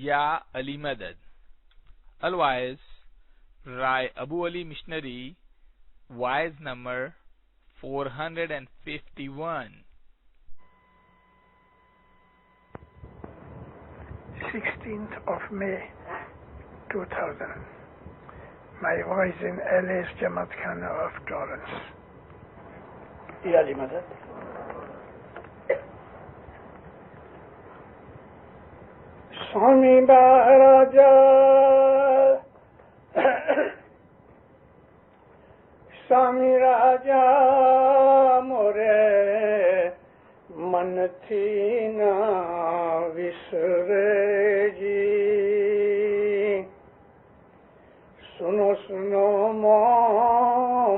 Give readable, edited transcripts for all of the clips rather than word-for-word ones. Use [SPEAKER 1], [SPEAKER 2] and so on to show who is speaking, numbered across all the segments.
[SPEAKER 1] Ya Ali Madad. Otherwise, Rai Abu Ali Missionary, wise number 451.
[SPEAKER 2] 16th of May 2000. My voice in LA's Jamaat Khana of Torrance. Ya Ali Madad. Swami Maharaja, Swami Raja more man thi na visre ji, suno suno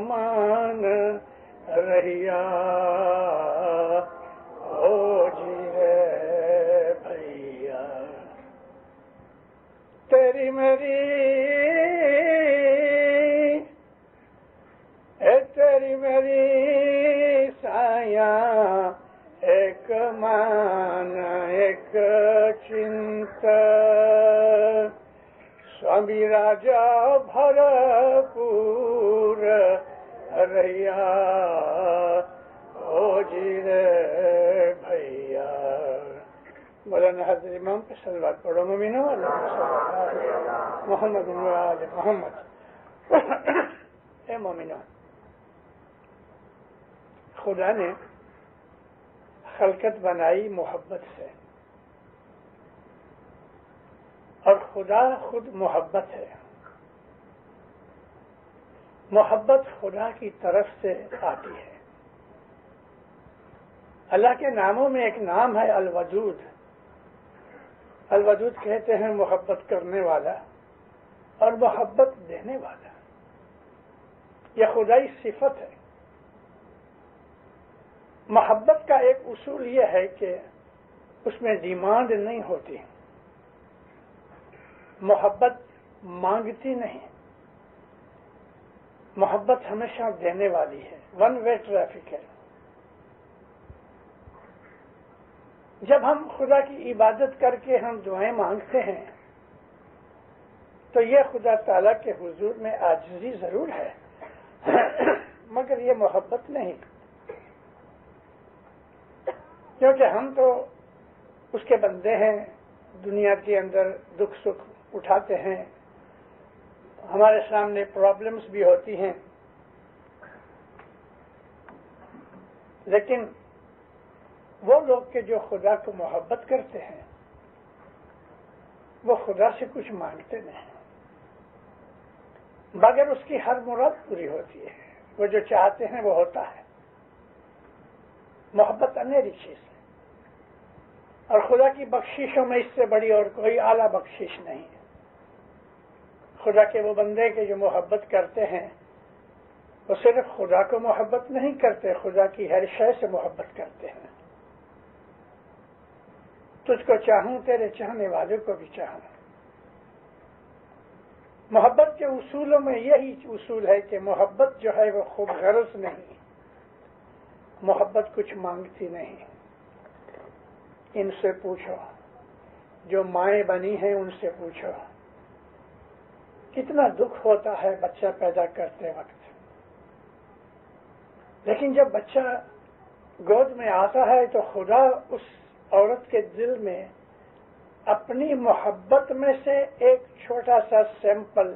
[SPEAKER 2] man rahiya ho ji re bhaiya, teri meri saya ek man ek chinta, Swami Raja bharapur raiya ho ji re bhaiya. مولانا حضرت امام پہ صلوات پڑھو مومنو، محمد محمد. اے مومنو، خدا نے خلقت بنائی محبت سے، اور خدا خود محبت ہے. محبت خدا کی طرف سے آتی ہے. اللہ کے ناموں میں ایک نام ہے الودود. الودود کہتے ہیں محبت کرنے والا اور محبت دینے والا. یہ خدائی صفت ہے. محبت کا ایک اصول یہ ہے کہ اس میں ڈیمانڈ نہیں ہوتی. محبت مانگتی نہیں. محبت ہمیشہ دینے والی ہے. ون وے ٹریفک ہے. جب ہم خدا کی عبادت کر کے ہم دعائیں مانگتے ہیں تو یہ خدا تعالیٰ کے حضور میں عاجزی ضرور ہے، مگر یہ محبت نہیں، کیونکہ ہم تو اس کے بندے ہیں. دنیا کے اندر دکھ سکھ اٹھاتے ہیں، ہمارے سامنے پرابلمز بھی ہوتی ہیں، لیکن وہ لوگ کے جو خدا کو محبت کرتے ہیں وہ خدا سے کچھ مانگتے نہیں، مگر اس کی ہر مراد پوری ہوتی ہے. وہ جو چاہتے ہیں وہ ہوتا ہے. محبت انیری چیز ہے، اور خدا کی بخششوں میں اس سے بڑی اور کوئی اعلیٰ بخشش نہیں ہے. خدا کے وہ بندے کے جو محبت کرتے ہیں وہ صرف خدا کو محبت نہیں کرتے، خدا کی ہر شے سے محبت کرتے ہیں. تجھ کو چاہوں تیرے چاہنے والے کو بھی چاہوں. محبت کے اصولوں میں یہی اصول ہے کہ محبت جو ہے وہ خود غرض نہیں، محبت کچھ مانگتی نہیں. ان سے پوچھو، جو مائیں بنی ہیں ان سے پوچھو کتنا دکھ ہوتا ہے بچہ پیدا کرتے وقت، لیکن جب بچہ گود میں آتا ہے تو خدا اس عورت کے دل میں اپنی محبت میں سے ایک چھوٹا سا سیمپل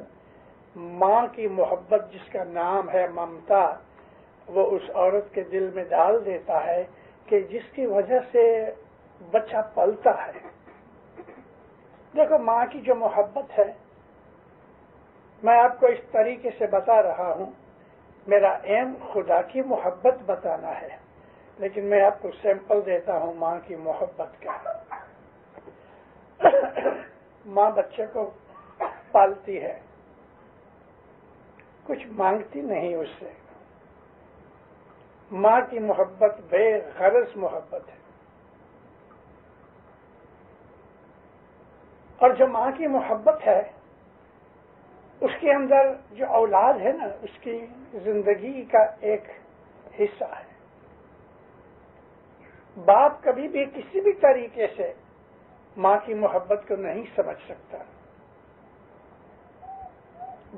[SPEAKER 2] ماں کی محبت جس کا نام ہے ممتا، وہ اس عورت کے دل میں ڈال دیتا ہے کہ جس کی وجہ سے بچہ پلتا ہے. دیکھو ماں کی جو محبت ہے، میں آپ کو اس طریقے سے بتا رہا ہوں. میرا ایم خدا کی محبت بتانا ہے، لیکن میں آپ کو سیمپل دیتا ہوں ماں کی محبت کا. ماں بچے کو پالتی ہے، کچھ مانگتی نہیں اس سے. ماں کی محبت بے غرض محبت ہے. اور جو ماں کی محبت ہے اس کے اندر جو اولاد ہے نا، اس کی زندگی کا ایک حصہ ہے. باپ کبھی بھی کسی بھی طریقے سے ماں کی محبت کو نہیں سمجھ سکتا.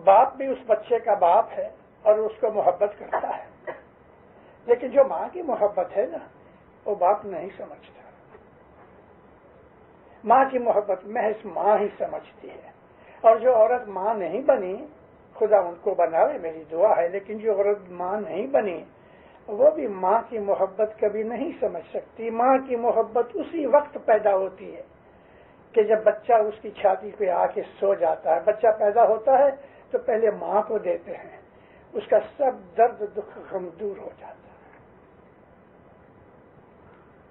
[SPEAKER 2] باپ بھی اس بچے کا باپ ہے اور اس کو محبت کرتا ہے، لیکن جو ماں کی محبت ہے نا وہ باپ نہیں سمجھتا. ماں کی محبت محض ماں ہی سمجھتی ہے. اور جو عورت ماں نہیں بنی، خدا ان کو بناوے، میری دعا ہے، لیکن جو عورت ماں نہیں بنی وہ بھی ماں کی محبت کبھی نہیں سمجھ سکتی. ماں کی محبت اسی وقت پیدا ہوتی ہے کہ جب بچہ اس کی چھاتی پہ آ کے سو جاتا ہے. بچہ پیدا ہوتا ہے تو پہلے ماں کو دیتے ہیں، اس کا سب درد دکھ غم دور ہو جاتا ہے.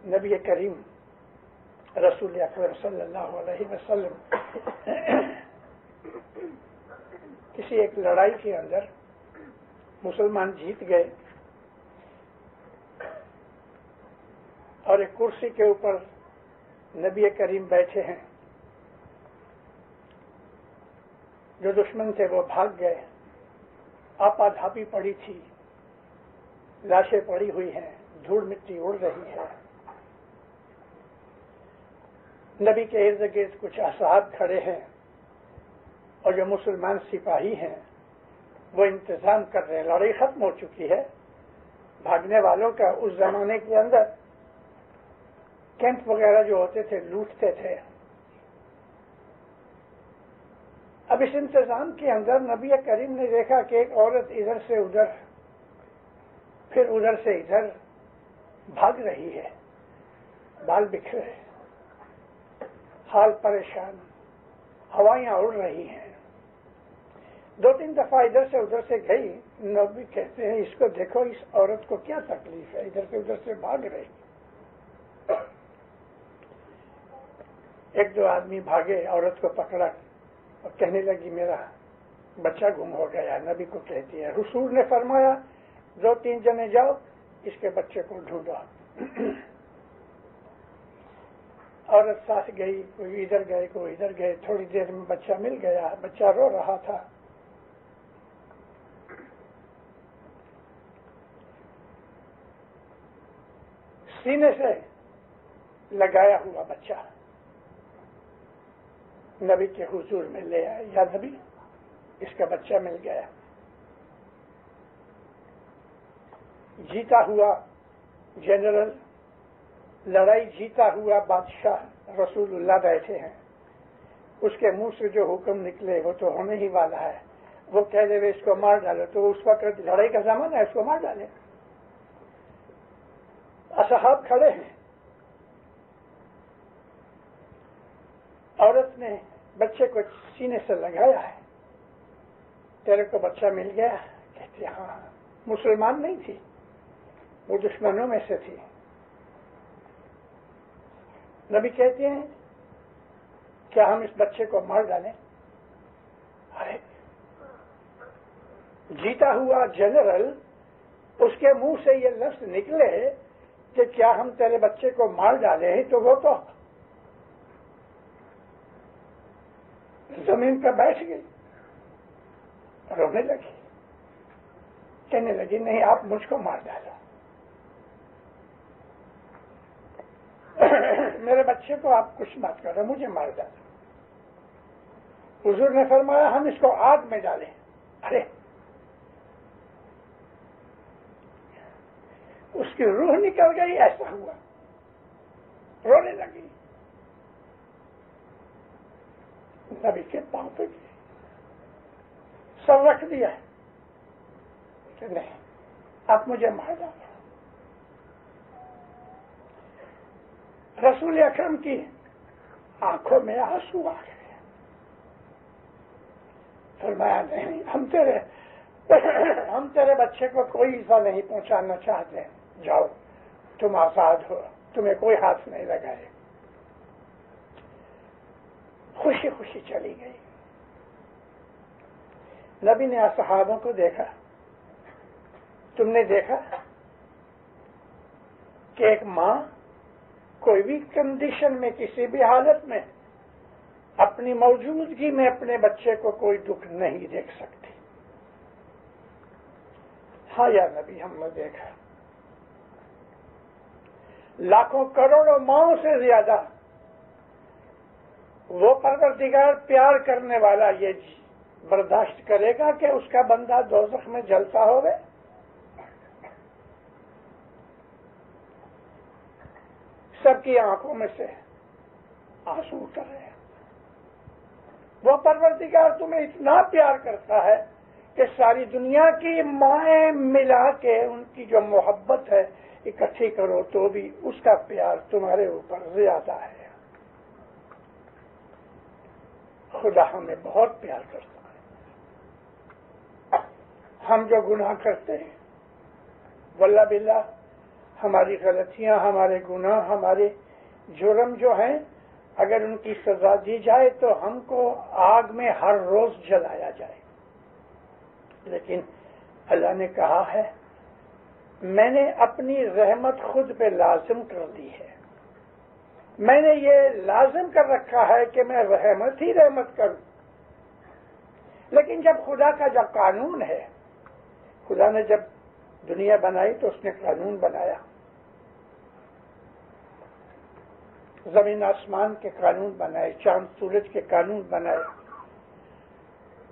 [SPEAKER 2] نبی کریم رسول اکرم صلی اللہ علیہ وسلم کسی ایک لڑائی کے اندر مسلمان جیت گئے اور ایک کرسی کے اوپر نبی کریم بیٹھے ہیں. جو دشمن تھے وہ بھاگ گئے. آپا دھاپی پڑی تھی، لاشیں پڑی ہوئی ہیں، دھوڑ مٹی اڑ رہی ہے. نبی کے ارد گرد کچھ اصحاب کھڑے ہیں اور جو مسلمان سپاہی ہیں وہ انتظام کر رہے ہیں. لڑائی ختم ہو چکی ہے. بھاگنے والوں کا اس زمانے کے اندر کیمپ وغیرہ جو ہوتے تھے لوٹتے تھے. اب اس انتظام کے اندر نبی کریم نے دیکھا کہ ایک عورت ادھر سے ادھر پھر ادھر سے ادھر بھاگ رہی ہے، بال بکھرے، حال پریشان، ہوائیاں اڑ رہی ہیں. 2-3 دفعہ ادھر سے ادھر سے گئی. نبی کہتے ہیں اس کو دیکھو، اس عورت کو کیا تکلیف ہے، ادھر سے بھاگ رہی. 1-2 آدمی بھاگے، عورت کو پکڑا اور کہنے لگی میرا بچہ گم ہو گیا. نبی کو کہتی ہے، رسول نے فرمایا 2-3 جنے جاؤ اس کے بچے کو ڈھونڈو. عورت ساتھ گئی، کوئی ادھر گئے کوئی ادھر گئے. تھوڑی دیر میں بچہ مل گیا. بچہ رو رہا تھا. سینے سے لگایا ہوا بچہ نبی کے حضور میں لے آئے. یا نبی، اس کا بچہ مل گیا. جیتا ہوا جنرل، لڑائی جیتا ہوا بادشاہ رسول اللہ بیٹھے ہیں. اس کے منہ سے جو حکم نکلے وہ تو ہونے ہی والا ہے. وہ کہہ دے اس کو مار ڈالو تو اس وقت لڑائی کا زمانہ ہے، اس کو مار ڈالے. اصحاب کھڑے ہیں. عورت نے بچے کو سینے سے لگایا ہے. تیرے کو بچہ مل گیا؟ کہتے ہاں. مسلمان نہیں تھی، وہ دشمنوں میں سے تھی. نبی کہتے ہیں کیا ہم اس بچے کو مار ڈالیں؟ ارے جیتا ہوا جنرل، اس کے منہ سے یہ لفظ نکلے کہ کیا ہم تیرے بچے کو مار ڈالیں، تو وہ تو زمین پر بیٹھ گئی، رونے لگی، کہنے لگی نہیں آپ مجھ کو مار ڈالو. میرے بچے کو آپ کچھ مت کرو، مجھے مار ڈالو. حضور نے فرمایا ہم اس کو آگ میں ڈالیں. ارے اس کی روح نکل گئی. ایسا ہوا، رونے لگی. نبی کے پاؤں پہ سر رکھ دیا کہ نہیں آپ مجھے مار ڈالو. رسول اکرم کی آنکھوں میں آنسو آ گئے. فرمایا نہیں، ہم تیرے بچے کو کوئی ایزا نہیں پہنچانا چاہتے. جاؤ تم آزاد ہو، تمہیں کوئی ہاتھ نہیں لگائے. خوشی خوشی چلی گئی. نبی نے اصحابوں کو دیکھا. تم نے دیکھا کہ ایک ماں کوئی بھی کنڈیشن میں کسی بھی حالت میں اپنی موجودگی میں اپنے بچے کو کوئی دکھ نہیں دیکھ سکتی. ہاں یا نبی ہم نے دیکھا لاکھوں کروڑوں ماؤں سے زیادہ وہ پروردگار پیار کرنے والا یہ برداشت کرے گا کہ اس کا بندہ دوزخ میں جلتا ہوگا؟ سب کی آنکھوں میں سے آنسو اتر رہے ہیں۔ وہ پروردگار تمہیں اتنا پیار کرتا ہے کہ ساری دنیا کی مائیں ملا کے ان کی جو محبت ہے اکٹھی کرو تو بھی اس کا پیار تمہارے اوپر زیادہ ہے۔ خدا ہمیں بہت پیار کرتا ہے۔ ہم جو گناہ کرتے ہیں واللہ باللہ، ہماری غلطیاں، ہمارے گناہ، ہمارے جرم جو ہیں، اگر ان کی سزا دی جائے تو ہم کو آگ میں ہر روز جلایا جائے، لیکن اللہ نے کہا ہے میں نے اپنی رحمت خود پہ لازم کر دی ہے، میں نے یہ لازم کر رکھا ہے کہ میں رحمت ہی رحمت کروں۔ لیکن جب خدا کا جب قانون ہے، خدا نے جب دنیا بنائی تو اس نے قانون بنایا، زمین آسمان کے قانون بنائے، چاند سورج کے قانون بنائے،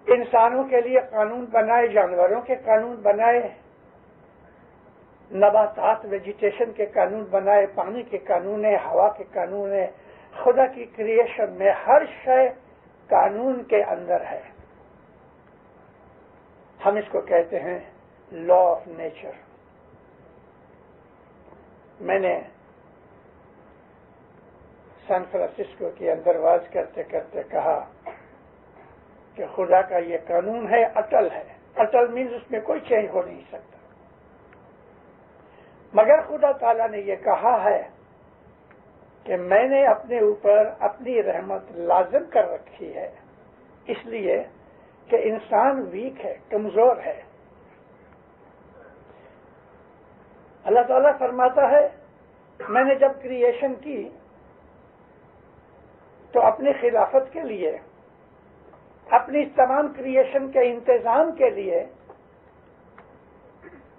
[SPEAKER 2] انسانوں کے لیے قانون بنائے، جانوروں کے قانون بنائے، نباتات ویجیٹیشن کے قانون بنائے، پانی کے قانون ہے، ہوا کے قانون ہے۔ خدا کی کریشن میں ہر شے قانون کے اندر ہے۔ ہم اس کو کہتے ہیں لا آف نیچر۔ میں نے سان فرانسسکو کے اندر واز کرتے کرتے کہا کہ خدا کا یہ قانون ہے، اٹل ہے۔ اٹل مینز اس میں کوئی چینج ہو نہیں سکتا، مگر خدا تعالیٰ نے یہ کہا ہے کہ میں نے اپنے اوپر اپنی رحمت لازم کر رکھی ہے، اس لیے کہ انسان ویک ہے، کمزور ہے۔ اللہ تعالیٰ فرماتا ہے میں نے جب کریشن کی تو اپنی خلافت کے لیے، اپنی تمام کریشن کے انتظام کے لیے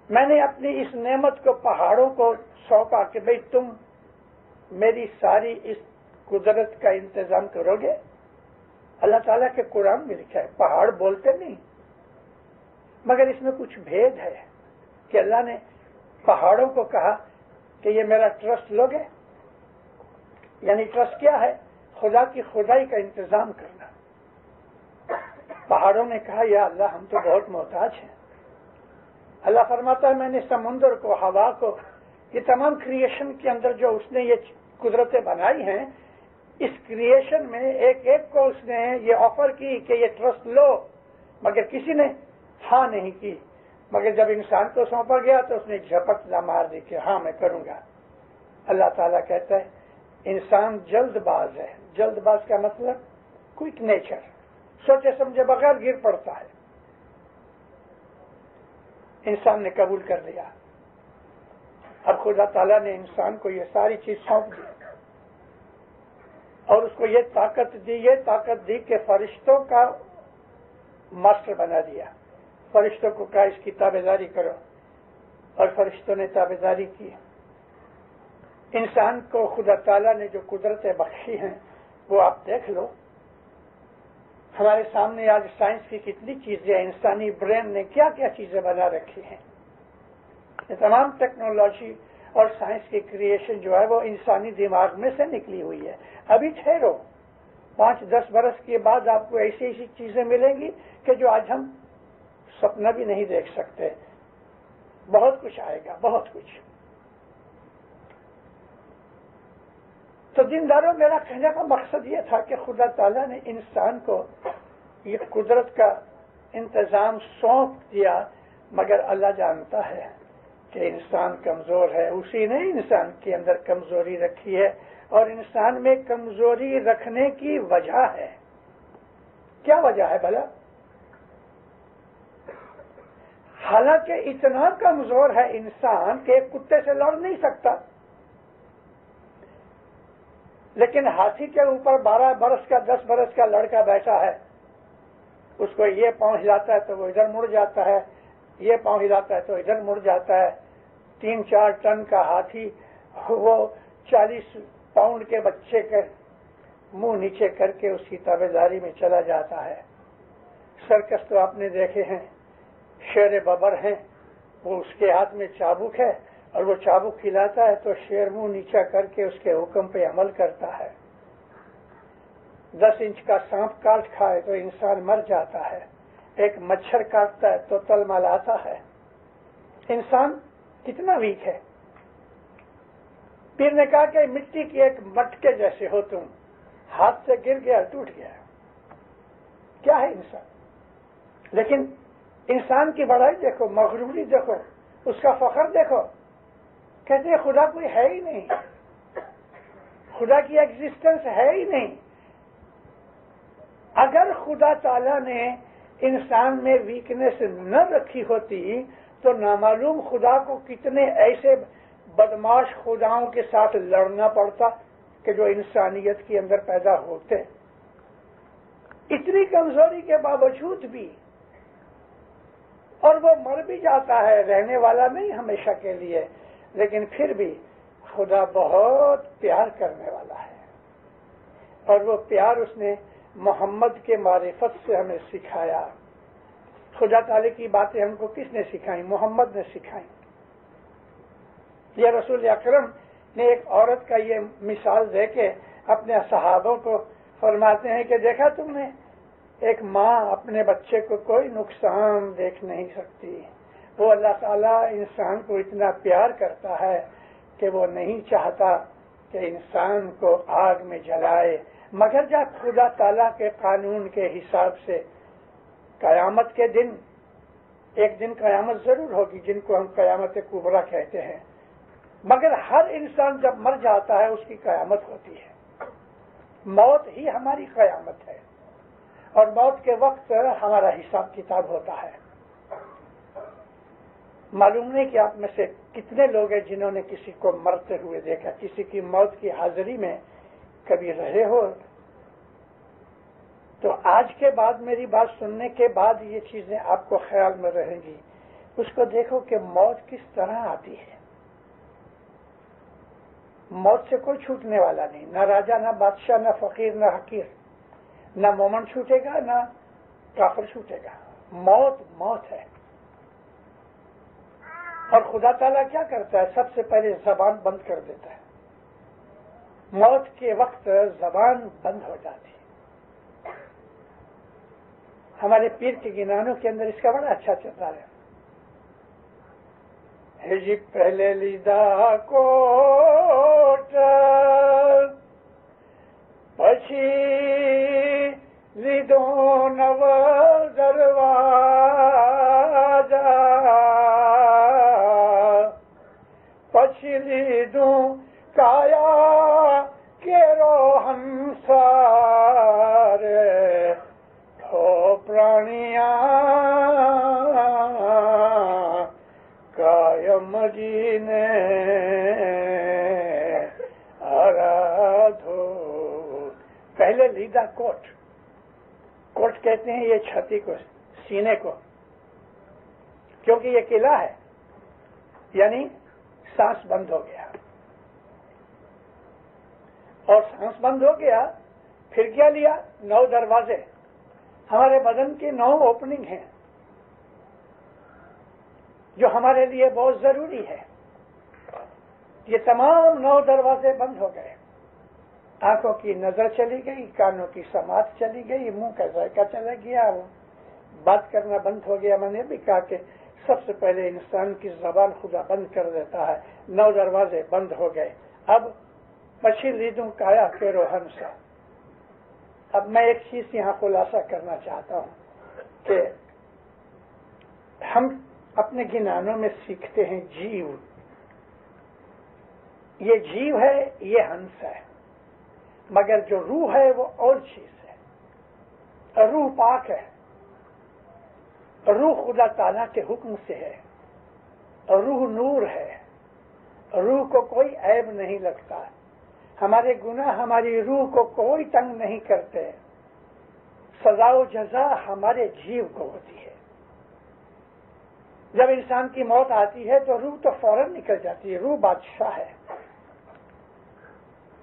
[SPEAKER 2] میں نے اپنی اس نعمت کو پہاڑوں کو سونپا کہ بھئی تم میری ساری اس قدرت کا انتظام کرو گے۔ اللہ تعالیٰ کے قرآن میں لکھا ہے، پہاڑ بولتے نہیں، مگر اس میں کچھ بھید ہے کہ اللہ نے پہاڑوں کو کہا کہ یہ میرا ٹرسٹ لوگے۔ یعنی ٹرسٹ کیا ہے؟ خدا کی خدائی کا انتظام کرنا۔ پہاڑوں نے کہا یا اللہ ہم تو بہت محتاج ہیں۔ اللہ فرماتا ہے میں نے سمندر کو، ہوا کو، یہ تمام کریشن کے اندر جو اس نے یہ قدرتیں بنائی ہیں، اس کریشن میں ایک ایک کو اس نے یہ آفر کی کہ یہ ٹرسٹ لو، مگر کسی نے ہاں نہیں کی۔ مگر جب انسان کو سونپا گیا تو اس نے جھپٹ مار دی کہ ہاں میں کروں گا۔ اللہ تعالیٰ کہتا ہے انسان جلد باز ہے۔ جلد باز کا مطلب کوئک نیچر، سوچے سمجھے بغیر گر پڑتا ہے۔ انسان نے قبول کر لیا۔ اب خدا تعالیٰ نے انسان کو یہ ساری چیز سونپ دی اور اس کو یہ طاقت دی کہ فرشتوں کا ماسٹر بنا دیا۔ فرشتوں کو کہا اس کی تابعداری کرو، اور فرشتوں نے تابعداری کی۔ انسان کو خدا تعالیٰ نے جو قدرتیں بخشی ہیں وہ آپ دیکھ لو۔ ہمارے سامنے آج سائنس کی کتنی چیزیں، انسانی برین نے کیا کیا چیزیں بنا رکھی ہیں۔ یہ تمام ٹیکنالوجی اور سائنس کی کریشن جو ہے وہ انسانی دماغ میں سے نکلی ہوئی ہے۔ ابھی ٹھہرو، 5-10 برس کے بعد آپ کو ایسی ایسی چیزیں ملیں گی کہ جو آج ہم سپنا بھی نہیں دیکھ سکتے۔ بہت کچھ آئے گا، بہت کچھ۔ تو دینداروں، میرا کہنے کا مقصد یہ تھا کہ خدا تعالیٰ نے انسان کو یہ قدرت کا انتظام سونپ دیا، مگر اللہ جانتا ہے کہ انسان کمزور ہے۔ اسی نے انسان کے اندر کمزوری رکھی ہے، اور انسان میں کمزوری رکھنے کی وجہ ہے۔ کیا وجہ ہے بھلا؟ حالانکہ اتنا کمزور ہے انسان کہ ایک کتے سے لڑ نہیں سکتا، لیکن ہاتھی کے اوپر 12 برس کا 10 برس کا لڑکا بیٹھا ہے، اس کو یہ پاؤں ہلاتا ہے تو وہ ادھر مڑ جاتا ہے، یہ پاؤں ہلاتا ہے تو ادھر مڑ جاتا ہے۔ 3-4 ٹن کا ہاتھی وہ 40 پاؤنڈ کے بچے کے منہ نیچے کر کے اس کی تابعداری میں چلا جاتا ہے۔ سرکس تو آپ نے دیکھے ہیں، شیر ببر ہیں، وہ اس کے ہاتھ میں چابک ہے اور وہ چابک کھلاتا ہے تو شیر منہ نیچا کر کے اس کے حکم پہ عمل کرتا ہے۔ 10 انچ کا سانپ کاٹ کھائے تو انسان مر جاتا ہے، ایک مچھر کاٹتا ہے تو تلملاتا ہے۔ انسان کتنا ویک ہے۔ پیر نے کہا کہ مٹی کی ایک مٹکے جیسے ہو تم، ہاتھ سے گر گیا ٹوٹ گیا۔ کیا ہے انسان؟ لیکن انسان کی بڑائی دیکھو، مغروری دیکھو، اس کا فخر دیکھو، کہتے ہیں خدا کوئی ہے ہی نہیں، خدا کی ایگزسٹنس ہے ہی نہیں۔ اگر خدا تعالی نے انسان میں ویکنس نہ رکھی ہوتی تو نامعلوم خدا کو کتنے ایسے بدماش خداؤں کے ساتھ لڑنا پڑتا کہ جو انسانیت کے اندر پیدا ہوتے۔ اتنی کمزوری کے باوجود بھی، اور وہ مر بھی جاتا ہے، رہنے والا نہیں ہمیشہ کے لیے، لیکن پھر بھی خدا بہت پیار کرنے والا ہے، اور وہ پیار اس نے محمد کے معرفت سے ہمیں سکھایا۔ خدا تعالی کی باتیں ہم کو کس نے سکھائیں؟ محمد نے سکھائیں۔ یہ رسول اکرم نے ایک عورت کا یہ مثال دے کے اپنے صحابوں کو فرماتے ہیں کہ دیکھا تم نے، ایک ماں اپنے بچے کو کوئی نقصان دیکھ نہیں سکتی، وہ اللہ تعالیٰ انسان کو اتنا پیار کرتا ہے کہ وہ نہیں چاہتا کہ انسان کو آگ میں جلائے، مگر جب خدا تعالیٰ کے قانون کے حساب سے قیامت کے دن، ایک دن قیامت ضرور ہوگی جن کو ہم قیامت کبریٰ کہتے ہیں، مگر ہر انسان جب مر جاتا ہے اس کی قیامت ہوتی ہے۔ موت ہی ہماری قیامت ہے، اور موت کے وقت ہمارا حساب کتاب ہوتا ہے۔ معلوم نہیں کہ آپ میں سے کتنے لوگ ہیں جنہوں نے کسی کو مرتے ہوئے دیکھا، کسی کی موت کی حاضری میں کبھی رہے ہو، تو آج کے بعد میری بات سننے کے بعد یہ چیزیں آپ کو خیال میں رہیں گی۔ اس کو دیکھو کہ موت کس طرح آتی ہے۔ موت سے کوئی چھوٹنے والا نہیں، نہ راجہ، نہ بادشاہ، نہ فقیر، نہ حقیر، نہ مومن چھوٹے گا، نہ کافر چھوٹے گا۔ موت موت ہے۔ اور خدا تعالیٰ کیا کرتا ہے؟ سب سے پہلے زبان بند کر دیتا ہے۔ موت کے وقت زبان بند ہو جاتی ہے۔ ہمارے پیر کے گنانوں کے اندر اس کا بڑا اچھا چلتا ہے۔ جی پہلے لیدا کوٹ پچھی لیدو نو دروازہ، پچھی لیدو کایا کے روحن سارے ہو پرانیاں کائم جینے آرادھو۔ پہلے لیدہ کوٹ، کوٹ کہتے ہیں یہ چھاتی کو، سینے کو، کیونکہ یہ قلعہ ہے، یعنی سانس بند ہو گیا، اور سانس بند ہو گیا پھر کیا لیا؟ 9 دروازے۔ ہمارے بدن کی 9 اوپننگ ہیں جو ہمارے لیے بہت ضروری ہے۔ یہ تمام 9 دروازے بند ہو گئے۔ آنکھوں کی نظر چلی گئی، کانوں کی سماعت چلی گئی، منہ کا ذائقہ چلا گیا، بات کرنا بند ہو گیا۔ میں نے بھی کہا کہ سب سے پہلے انسان کی زبان خدا بند کر دیتا ہے۔ 9 دروازے بند ہو گئے۔ اب مچھی لیدوں کایا کے روحن سا۔ اب میں ایک چیز یہاں خلاصہ کرنا چاہتا ہوں کہ ہم اپنے گنانوں میں سیکھتے ہیں جیو، یہ جیو ہے، یہ ہنس ہے، مگر جو روح ہے وہ اور چیز ہے۔ روح پاک ہے، روح خدا تعالیٰ کے حکم سے ہے، روح نور ہے، روح کو کوئی عیب نہیں لگتا، ہمارے گناہ ہماری روح کو کوئی تنگ نہیں کرتے، سزا و جزا ہمارے جیو کو ہوتی ہے۔ جب انسان کی موت آتی ہے تو روح تو فوراً نکل جاتی ہے، روح بادشاہ ہے۔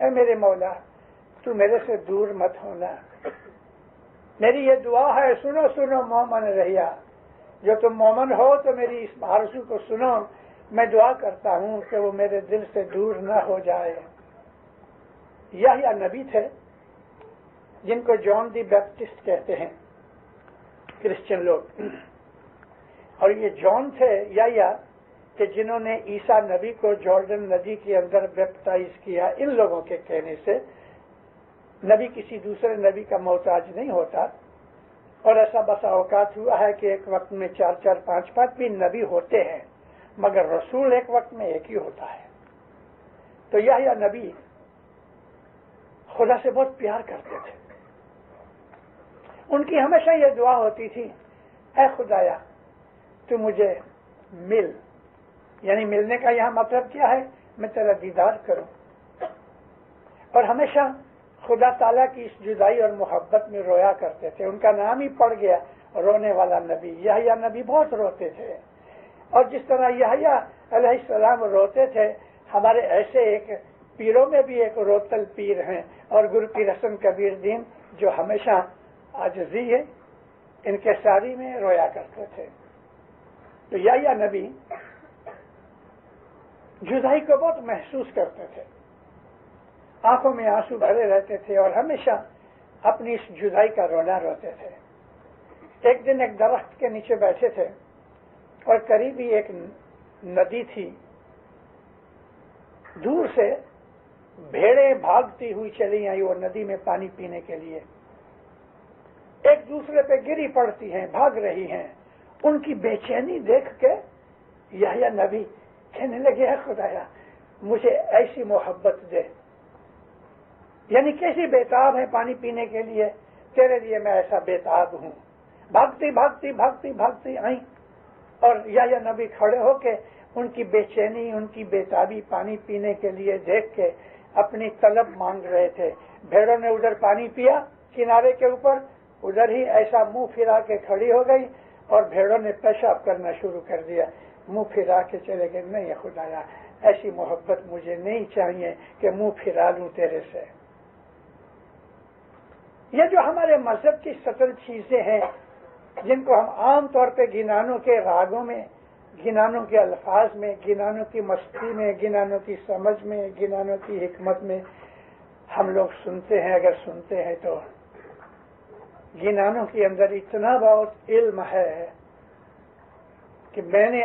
[SPEAKER 2] اے میرے مولا تو میرے سے دور مت ہونا، میری یہ دعا ہے، سنو سنو مومن رہیا، جو تم مومن ہو تو میری اس آرزو کو سنو، میں دعا کرتا ہوں کہ وہ میرے دل سے دور نہ ہو جائے۔ یحییٰ نبی تھے جن کو جان دی بیپٹسٹ کہتے ہیں کرسچن لوگ، اور یہ جان تھے یحییٰ کہ جنہوں نے عیسیٰ نبی کو جارڈن ندی کے اندر بیپٹائز کیا۔ ان لوگوں کے کہنے سے نبی کسی دوسرے نبی کا محتاج نہیں ہوتا، اور ایسا بسا اوقات ہوا ہے کہ ایک وقت میں 4 5 بھی نبی ہوتے ہیں، مگر رسول ایک وقت میں ایک ہی ہوتا ہے۔ تو یحییٰ نبی خدا سے بہت پیار کرتے تھے، ان کی ہمیشہ یہ دعا ہوتی تھی، اے خدایا تو مجھے مل، یعنی ملنے کا یہاں مطلب کیا ہے، میں تیرا دیدار کروں۔ اور ہمیشہ خدا تعالیٰ کی اس جدائی اور محبت میں رویا کرتے تھے۔ ان کا نام ہی پڑ گیا رونے والا نبی۔ یحییٰ نبی بہت روتے تھے، اور جس طرح یحییٰ علیہ السلام روتے تھے، ہمارے ایسے ایک پیروں میں بھی ایک روتل پیر ہیں، اور گرو پیر حسن کبیر دین جو ہمیشہ عاجزی ہے انکساری میں رویا کرتے تھے۔ تو یحییٰ نبی جدائی کو بہت محسوس کرتے تھے، آنکھوں میں آنسو بھرے رہتے تھے، اور ہمیشہ اپنی اس جدائی کا رونا روتے تھے۔ ایک دن ایک درخت کے نیچے بیٹھے تھے، اور قریب ہی ایک ندی تھی، دور سے بھیڑیں بھاگتی ہوئی چلی آئی وہ ندی میں پانی پینے کے لیے، ایک دوسرے پہ گری پڑتی ہیں، بھاگ رہی ہیں۔ ان کی بے چینی دیکھ کے یحییٰ نبی کہنے لگے، اے خدایا مجھے ایسی محبت دے، یعنی کیسی بےتاب ہے پانی پینے کے لیے، تیرے لیے میں ایسا بےتاب ہوں۔ بھاگتی بھاگتی بھاگتی بھاگتی آئیں، اور یحییٰ نبی کھڑے ہو کے ان کی بے چینی، ان کی بےتابی پانی پینے کے لیے دیکھ کے اپنی طلب مانگ رہے تھے۔ بھیڑوں نے ادھر پانی پیا کنارے کے اوپر، ادھر ہی ایسا منہ پھرا کے کھڑی ہو گئی، اور بھیڑوں نے پیشاب کرنا شروع کر دیا، منہ پھرا کے چلے گئے۔ نہیں خدایا ایسی محبت مجھے نہیں چاہیے کہ منہ پھرا لوں تیرے سے۔ یہ جو ہمارے مذہب کی سطل چیزیں ہیں، جن کو ہم عام طور پہ گنانوں کے راگوں میں، گنانوں کے الفاظ میں، گنانوں کی مستی میں، گنانوں کی سمجھ میں، گنانوں کی حکمت میں ہم لوگ سنتے ہیں، اگر سنتے ہیں تو گنانوں کے اندر اتنا بہت علم ہے کہ میں نے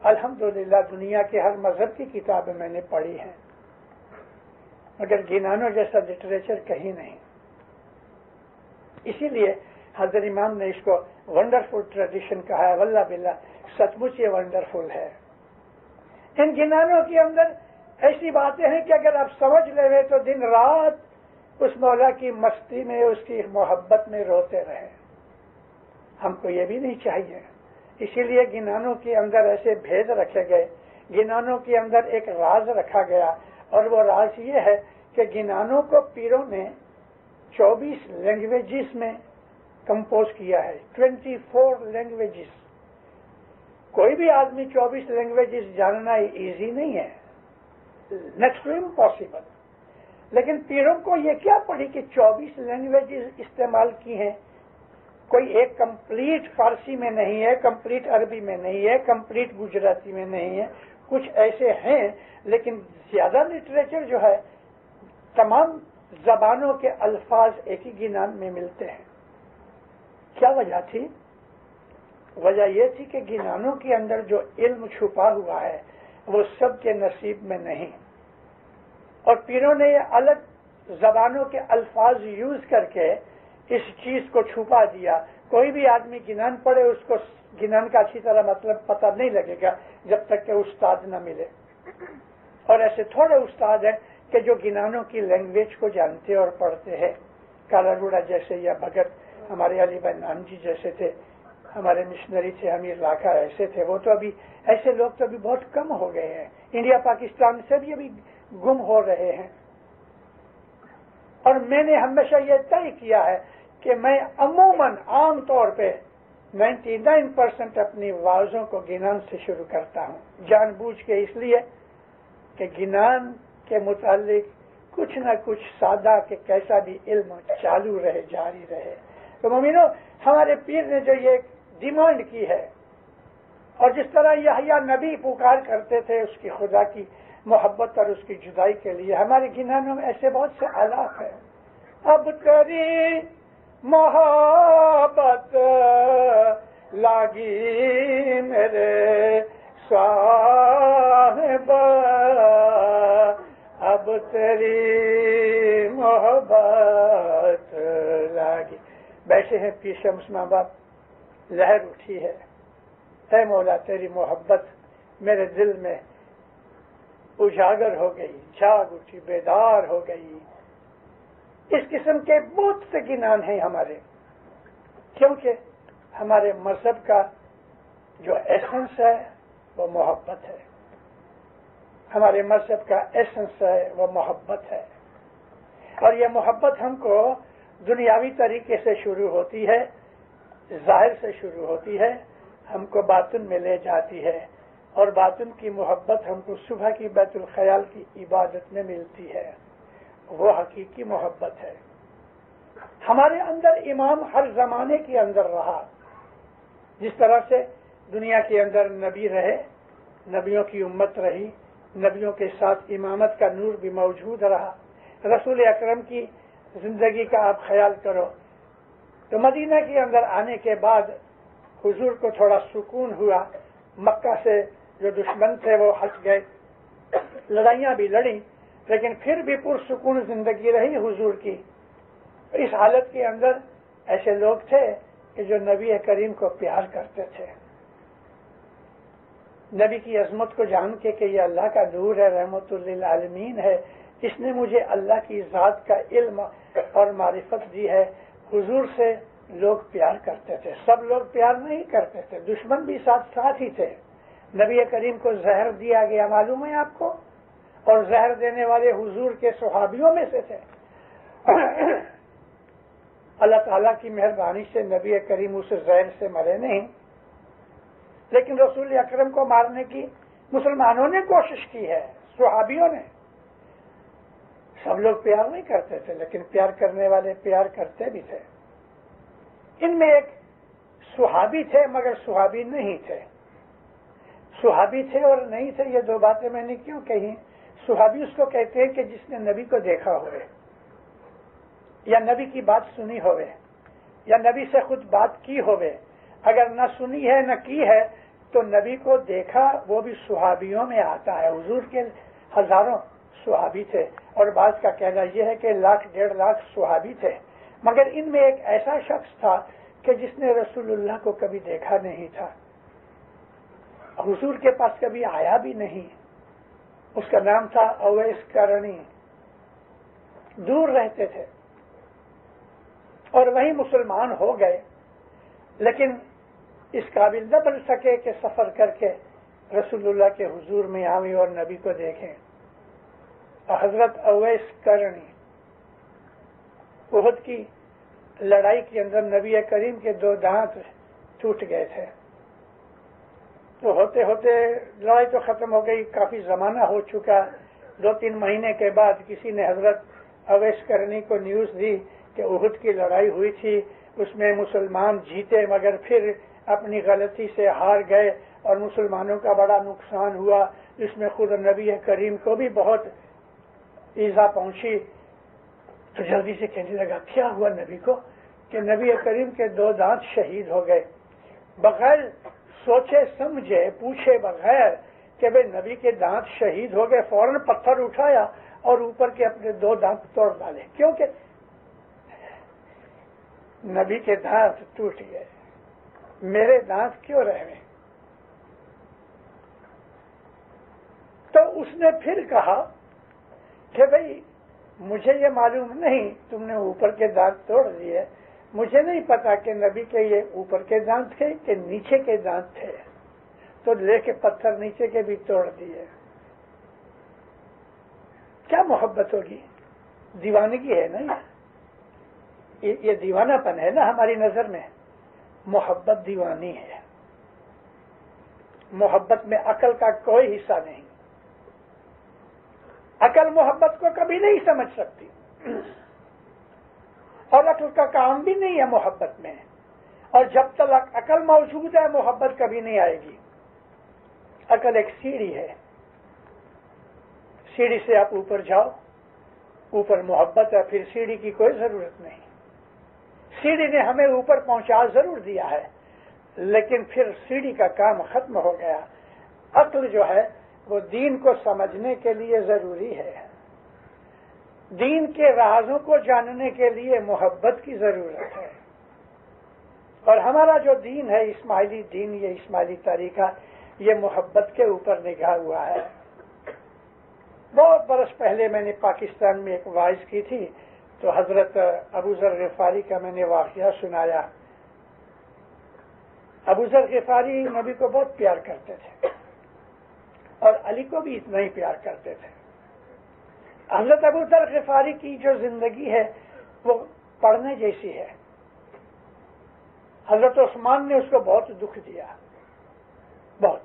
[SPEAKER 2] الحمدللہ دنیا کے ہر مذہب کی کتابیں میں نے پڑھی ہیں، مگر گنانوں جیسا لٹریچر کہیں نہیں۔ اسی لیے حضرت امام نے اس کو ونڈرفل ٹریڈیشن کہا ہے۔ واللہ باللہ سچ مچ یہ ونڈرفل ہے۔ ان گنانوں کے اندر ایسی باتیں ہیں کہ اگر آپ سمجھ لیں تو دن رات اس مولا کی مستی میں، اس کی محبت میں روتے رہیں۔ ہم کو یہ بھی نہیں چاہیے، اسی لیے گنانوں کے اندر ایسے بھید رکھے گئے، گنانوں کے اندر ایک راز رکھا گیا، اور وہ راز یہ ہے کہ گنانوں کو پیروں نے 24 لینگویجز میں کمپوز کیا ہے، 24 لینگویجز۔ کوئی بھی آدمی 24 لینگویجز جاننا ایزی نہیں ہے، نیکسٹ ٹو امپاسبل، لیکن پیروں کو یہ کیا پڑی کہ 24 لینگویجز استعمال کی ہیں۔ کوئی ایک کمپلیٹ فارسی میں نہیں ہے، کمپلیٹ عربی میں نہیں ہے، کمپلیٹ گجراتی میں نہیں ہے، کچھ ایسے ہیں، لیکن زیادہ لٹریچر جو ہے تمام زبانوں کے الفاظ ایک ہی گنان میں ملتے ہیں۔ کیا وجہ تھی؟ وجہ یہ تھی کہ گنانوں کے اندر جو علم چھپا ہوا ہے وہ سب کے نصیب میں نہیں، اور پیروں نے یہ الگ زبانوں کے الفاظ یوز کر کے اس چیز کو چھپا دیا۔ کوئی بھی آدمی گنان پڑھے اس کو گنان کا اچھی طرح مطلب پتہ نہیں لگے گا جب تک کہ استاد نہ ملے، اور ایسے تھوڑے استاد ہیں کہ جو گنانوں کی لینگویج کو جانتے اور پڑھتے ہیں۔ کالاروڑا جیسے یا بھگت ہمارے علی بھائی نام جی جیسے تھے، ہمارے مشنری تھے امیر لاکھا ایسے تھے، وہ تو ابھی ایسے لوگ تو ابھی بہت کم ہو گئے ہیں، انڈیا پاکستان سے بھی ابھی گم ہو رہے ہیں۔ اور میں نے ہمیشہ یہ طے کیا ہے کہ میں عموماً عام طور پہ 99% اپنی واعظوں کو گنان سے شروع کرتا ہوں، جان بوجھ کے، اس لیے کہ گنان کے متعلق کچھ نہ کچھ سادہ کہ کیسا بھی علم چالو رہے، جاری رہے۔ تو مومنو، ہمارے پیر نے جو یہ ڈیمانڈ کی ہے، اور جس طرح یحییٰ نبی پکار کرتے تھے اس کی خدا کی محبت اور اس کی جدائی کے لیے، ہمارے گنانوں میں ایسے بہت سے آلاف ہیں۔ اب تیری محبت لاگی میرے صاحب، اب تیری محبت لاگی۔ بیٹھے ہیں پیر شمس ماں باپ، لہر اٹھی ہے، اے مولا تیری محبت میرے دل میں اجاگر ہو گئی، جاگ اٹھی، بیدار ہو گئی۔ اس قسم کے بہت سے گنان ہیں ہمارے، کیونکہ ہمارے مذہب کا جو ایسنس ہے وہ محبت ہے، ہمارے مذہب کا ایسنس ہے وہ محبت ہے، اور یہ محبت ہم کو دنیاوی طریقے سے شروع ہوتی ہے، ظاہر سے شروع ہوتی ہے، ہم کو باطن میں لے جاتی ہے، اور باطن کی محبت ہم کو صبح کی بیت الخیال کی عبادت میں ملتی ہے، وہ حقیقی محبت ہے۔ ہمارے اندر امام ہر زمانے کے اندر رہا، جس طرح سے دنیا کے اندر نبی رہے، نبیوں کی امت رہی، نبیوں کے ساتھ امامت کا نور بھی موجود رہا۔ رسول اکرم کی زندگی کا آپ خیال کرو تو مدینہ کے اندر آنے کے بعد حضور کو تھوڑا سکون ہوا، مکہ سے جو دشمن تھے وہ ہٹ گئے، لڑائیاں بھی لڑیں، لیکن پھر بھی پرسکون زندگی رہی حضور کی۔ اس حالت کے اندر ایسے لوگ تھے کہ جو نبی کریم کو پیار کرتے تھے، نبی کی عظمت کو جان کے کہ یہ اللہ کا نور ہے، رحمت للعالمین ہے، اس نے مجھے اللہ کی ذات کا علم اور معرفت دی ہے۔ حضور سے لوگ پیار کرتے تھے، سب لوگ پیار نہیں کرتے تھے، دشمن بھی ساتھ ساتھ ہی تھے۔ نبی کریم کو زہر دیا گیا، معلوم ہے آپ کو، اور زہر دینے والے حضور کے صحابیوں میں سے تھے۔ اللہ تعالیٰ کی مہربانی سے نبی کریم اس زہر سے مرے نہیں، لیکن رسول اکرم کو مارنے کی مسلمانوں نے کوشش کی ہے، صحابیوں نے۔ سب لوگ پیار نہیں کرتے تھے، لیکن پیار کرنے والے پیار کرتے بھی تھے۔ ان میں ایک صحابی تھے مگر صحابی نہیں تھے۔ صحابی تھے اور نہیں تھے، یہ دو باتیں میں نے کیوں کہی؟ صحابی اس کو کہتے ہیں کہ جس نے نبی کو دیکھا ہوئے، یا نبی کی بات سنی ہوئے، یا نبی سے خود بات کی ہوئے۔ اگر نہ سنی ہے نہ کی ہے تو نبی کو دیکھا، وہ بھی صحابیوں میں آتا ہے۔ حضور کے ہزاروں صحابی تھے، اور بعض کا کہنا یہ ہے کہ 1,00,000 1,50,000 صحابی تھے، مگر ان میں ایک ایسا شخص تھا کہ جس نے رسول اللہ کو کبھی دیکھا نہیں تھا، حضور کے پاس کبھی آیا بھی نہیں۔ اس کا نام تھا اویس کرنی، دور رہتے تھے اور وہی مسلمان ہو گئے، لیکن اس قابل نہ بن سکے کہ سفر کر کے رسول اللہ کے حضور میں آئیں اور نبی کو دیکھیں۔ حضرت اویس کرنی احد کی لڑائی کے اندر نبی کریم کے 2 دانت ٹوٹ گئے تھے، تو ہوتے ہوتے لڑائی تو ختم ہو گئی، کافی زمانہ ہو چکا۔ 2-3 مہینے کے بعد کسی نے حضرت اویس کرنی کو نیوز دی کہ احد کی لڑائی ہوئی تھی، اس میں مسلمان جیتے مگر پھر اپنی غلطی سے ہار گئے اور مسلمانوں کا بڑا نقصان ہوا، اس میں خود نبی کریم کو بھی بہت ایذا پہنچی۔ تو جلدی سے کہنے لگا کیا ہوا نبی کو کہ نبی کریم کے 2 دانت شہید ہو گئے۔ بغیر سوچے سمجھے پوچھے بغیر کہ بھئی نبی کے دانت شہید ہو گئے، فوراً پتھر اٹھایا اور اوپر کے اپنے 2 دانت توڑ ڈالے، کیونکہ نبی کے دانت ٹوٹ گئے، میرے دانت کیوں رہے؟ تو اس نے پھر کہا کہ بھئی مجھے یہ معلوم نہیں، تم نے اوپر کے دانت توڑ دیے، مجھے نہیں پتا کہ نبی کے یہ اوپر کے دانت تھے کہ نیچے کے دانت تھے، تو لے کے پتھر نیچے کے بھی توڑ دیے۔ کیا محبت ہوگی؟ دیوانگی ہے نا، یہ دیوانہ پن ہے نا ہماری نظر میں۔ محبت دیوانی ہے، محبت میں عقل کا کوئی حصہ نہیں۔ عقل محبت کو کبھی نہیں سمجھ سکتی، اور عقل کا کام بھی نہیں ہے محبت میں، اور جب تک عقل موجود ہے محبت کبھی نہیں آئے گی۔ عقل ایک سیڑھی ہے، سیڑھی سے آپ اوپر جاؤ، اوپر محبت ہے، پھر سیڑھی کی کوئی ضرورت نہیں۔ سیڑھی نے ہمیں اوپر پہنچا ضرور دیا ہے، لیکن پھر سیڑھی کا کام ختم ہو گیا۔ عقل جو ہے وہ دین کو سمجھنے کے لیے ضروری ہے، دین کے رازوں کو جاننے کے لیے محبت کی ضرورت ہے، اور ہمارا جو دین ہے اسماعیلی دین، یہ اسماعیلی طریقہ، یہ محبت کے اوپر نگاہ ہوا ہے۔ بہت برس پہلے میں نے پاکستان میں ایک وعظ کی تھی، تو حضرت ابو ذر غفاری کا میں نے واقعہ سنایا۔ ابو ذر غفاری نبی کو بہت پیار کرتے تھے، اور علی کو بھی اتنا ہی پیار کرتے تھے۔ حضرت ابو ذر غفاری کی جو زندگی ہے وہ پڑھنے جیسی ہے۔ حضرت عثمان نے اس کو بہت دکھ دیا، بہت،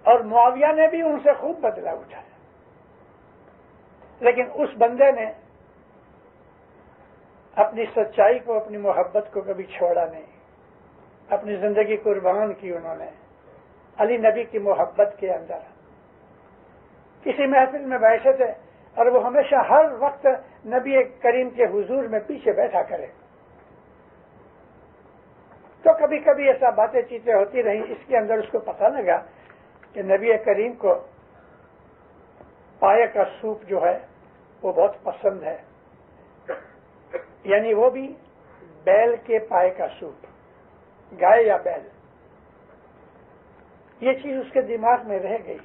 [SPEAKER 2] اور معاویہ نے بھی ان سے خوب بدلہ اٹھایا، لیکن اس بندے نے اپنی سچائی کو، اپنی محبت کو کبھی چھوڑا نہیں، اپنی زندگی قربان کی انہوں نے علی نبی کی محبت کے اندر۔ کسی محفل میں بیٹھے تھے اور وہ ہمیشہ ہر وقت نبی کریم کے حضور میں پیچھے بیٹھا کرے، تو کبھی کبھی ایسا باتیں چیتیں ہوتی رہیں، اس کے اندر اس کو پتہ لگا کہ نبی کریم کو پائے کا سوپ جو ہے وہ بہت پسند ہے، یعنی وہ بھی بیل کے پائے کا سوپ، گائے یا بیل، یہ چیز اس کے دماغ میں رہ گئی۔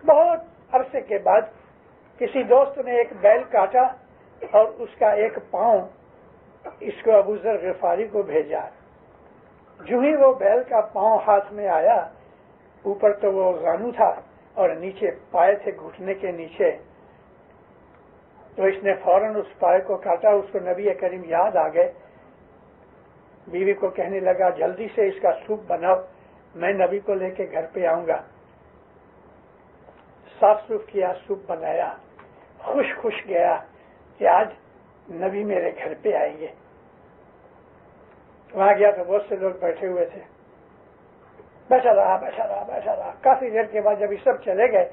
[SPEAKER 2] بہت عرصے کے بعد کسی دوست نے ایک بیل کاٹا اور اس کا ایک پاؤں اس کو ابو ذر غفاری کو بھیجا۔ جو ہی وہ بیل کا پاؤں ہاتھ میں آیا، اوپر تو وہ زانو تھا اور نیچے پائے تھے گھٹنے کے نیچے، تو اس نے فوراً اس پائے کو کاٹا۔ اس کو نبی کریم یاد آ گئے، بیوی کو کہنے لگا جلدی سے اس کا سوپ بناؤ، میں نبی کو لے کے گھر پہ آؤں گا۔ صاف سوف کیا، سوپ بنایا، خوش خوش گیا کہ آج نبی میرے گھر پہ آئیں گے۔ وہاں گیا تو بہت سے لوگ بیٹھے ہوئے تھے، بیٹھا رہا۔ کافی دیر کے بعد جب یہ سب چلے گئے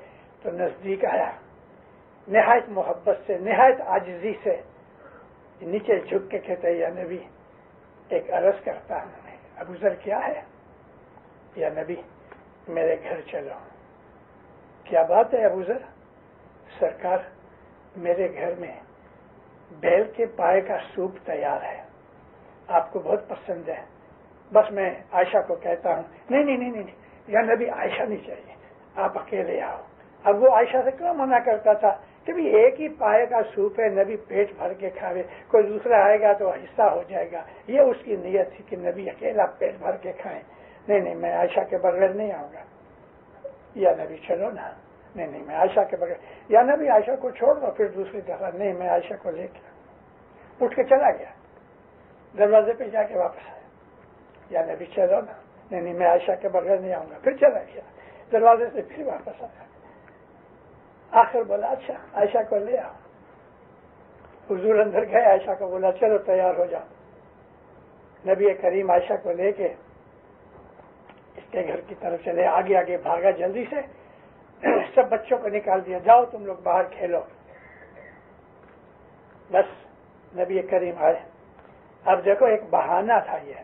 [SPEAKER 2] تو نزدیک آیا، نہایت محبت سے، نہایت عاجزی سے نیچے جھک کے کہتے یا نبی ایک عرض کرتا ہوں، ابو ذر کیا ہے؟ یا نبی میرے گھر چلو۔ کیا بات ہے ابو ذر؟ سرکار میرے گھر میں بیل کے پائے کا سوپ تیار ہے، آپ کو بہت پسند ہے، بس میں عائشہ کو کہتا ہوں۔ نہیں یا نبی عائشہ نہیں چاہیے، آپ اکیلے آؤ۔ اب وہ عائشہ سے کیوں منع کرتا تھا کہ بھی ایک ہی پائے کا سوپ ہے، نبی پیٹ بھر کے کھاوے، کوئی دوسرا آئے گا تو حصہ ہو جائے گا۔ یہ اس کی نیت تھی کہ نبی اکیلا پیٹ بھر کے کھائیں۔ نہیں میں عائشہ کے بغیر نہیں آؤں گا۔ یا نبی چلو نا، نہیں میں عائشہ کے بغیر، یا نبی عائشہ کو چھوڑ دو، پھر دوسری دفعہ نہیں میں عائشہ کو لے کے اٹھ کے چلا گیا، دروازے پہ جا کے واپس آیا۔ یا نبی چلو نا، نہیں میں عائشہ کے بغیر نہیں آؤں گا، پھر چلا گیا، دروازے سے پھر واپس آیا۔ آخر بولا اچھا عائشہ کو لے آؤ۔ حضور اندر گئے، عائشہ کو بولا چلو تیار ہو جاؤ۔ نبی کریم عائشہ کو لے کے اس کے گھر کی طرف چلے، آگے بھاگا جلدی سے، سب بچوں کو نکال دیا، جاؤ تم لوگ باہر کھیلو۔ بس نبی کریم آئے۔ اب دیکھو ایک بہانہ تھا یہ۔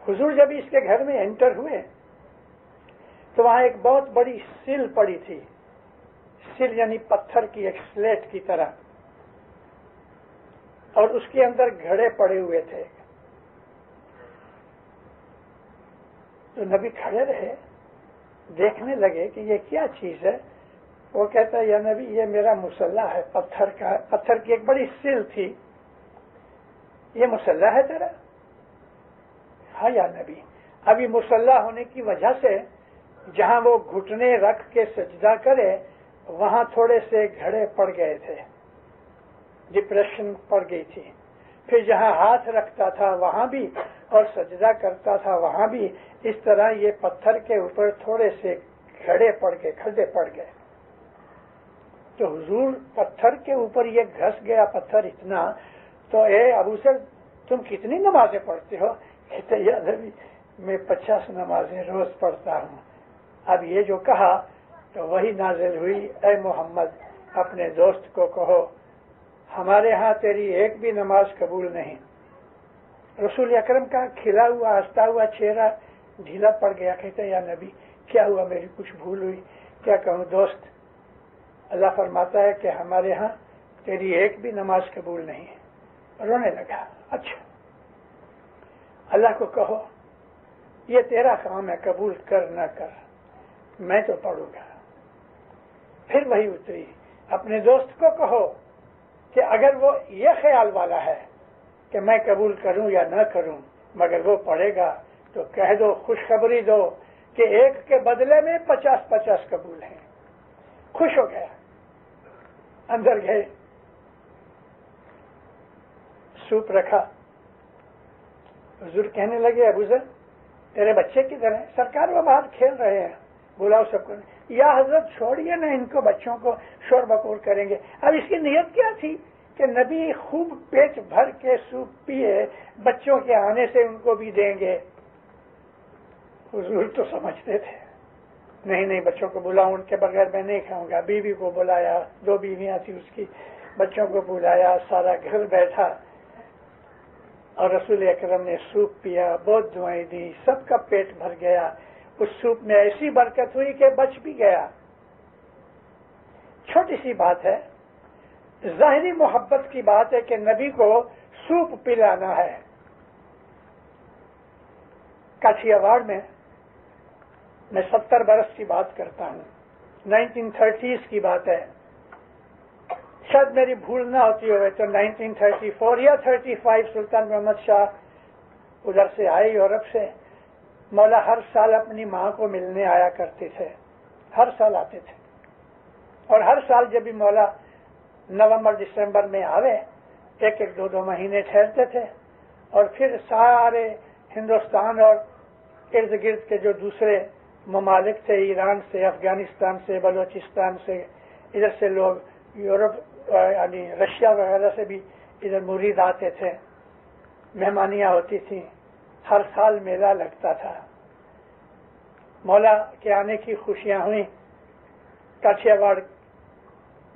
[SPEAKER 2] حضور جب اس کے گھر میں انٹر ہوئے تو وہاں ایک بہت بڑی سل پڑی تھی، سل یعنی پتھر کی ایک سلیٹ کی طرح، اور اس کے اندر گھڑے پڑے ہوئے تھے۔ تو نبی کھڑے رہے، دیکھنے لگے کہ یہ کیا چیز ہے۔ وہ کہتا ہے یا نبی یہ میرا مسلح ہے، پتھر کی ایک بڑی سل تھی، یہ مسلح ہے تیرا؟ ہاں یا نبی۔ ابھی مسلح ہونے کی وجہ سے جہاں وہ گھٹنے رکھ کے سجدہ کرے وہاں تھوڑے سے گھڑے پڑ گئے تھے، ڈپریشن پڑ گئی تھی۔ پھر جہاں ہاتھ رکھتا تھا وہاں بھی اور سجدہ کرتا تھا وہاں بھی، اس طرح یہ پتھر کے اوپر تھوڑے سے کھڑے پڑ گئے، کھڈے پڑ گئے. تو حضور پتھر کے اوپر یہ گھس گیا پتھر اتنا. تو اے ابو سر تم کتنی نمازیں پڑھتے ہو؟ کہتے یا نبی میں 50 نمازیں روز پڑھتا ہوں. اب یہ جو کہا تو وہی نازل ہوئی، اے محمد اپنے دوست کو کہو ہمارے ہاں تیری ایک بھی نماز قبول نہیں. رسول اکرم کا کھلا ہوا ہنستا ہوا چہرہ ڈھیلا پڑ گیا. کہتے یا نبی کیا ہوا، میری کچھ بھول ہوئی، کیا کہوں؟ دوست اللہ فرماتا ہے کہ ہمارے ہاں تیری ایک بھی نماز قبول نہیں ہے. رونے لگا. اچھا اللہ کو کہو یہ تیرا کام ہے، قبول کر نہ کر، میں تو پڑھوں گا. پھر وہی اتری، اپنے دوست کو کہو کہ اگر وہ یہ خیال والا ہے کہ میں قبول کروں یا نہ کروں مگر وہ پڑھے گا تو کہہ دو، خوشخبری دو کہ ایک کے بدلے میں 50 قبول ہیں. خوش ہو گیا. اندر گئے، سوپ رکھا. حضور کہنے لگے ابو ذر تیرے بچے کدھر ہیں؟ سرکار وہ باہر کھیل رہے ہیں، بلاؤ سب کو. یا حضرت چھوڑیے نا ان کو، بچوں کو شور بکور کریں گے. اب اس کی نیت کیا تھی کہ نبی خوب پیٹ بھر کے سوپ پیے، بچوں کے آنے سے ان کو بھی دیں گے. حضور تو سمجھتے تھے نہیں بچوں کو بلاؤں، ان کے بغیر میں نہیں کھاؤں گا. بیوی کو بلایا، 2 بیویاں تھی اس کی، بچوں کو بلایا، سارا گھر بیٹھا اور رسول اکرم نے سوپ پیا، بہت دعائیں دی، سب کا پیٹ بھر گیا. اس سوپ میں ایسی برکت ہوئی کہ بچ بھی گیا. چھوٹی سی بات ہے، ظاہری محبت کی بات ہے کہ نبی کو سوپ پلانا ہے. کاٹھیا واڑ میں 70 برس کی بات کرتا ہوں، 1930s کی بات ہے، شاید میری بھول نہ ہوتی ہوئے تو 1934 یا 35 سلطان محمد شاہ ادھر سے آئے یورپ سے. مولا ہر سال اپنی ماں کو ملنے آیا کرتے تھے، ہر سال آتے تھے. اور ہر سال جب بھی مولا نومبر دسمبر میں آوے 1-2 مہینے ٹھہرتے تھے اور پھر سارے ہندوستان اور ارد گرد کے جو دوسرے ممالک تھے، ایران سے، افغانستان سے، بلوچستان سے، ادھر سے لوگ یورپ یعنی رشیا وغیرہ سے بھی ادھر مرید آتے تھے، مہمانیاں ہوتی تھیں. ہر سال میلہ لگتا تھا. مولا کے آنے کی خوشیاں ہوئیں. کاٹھیا واڑ،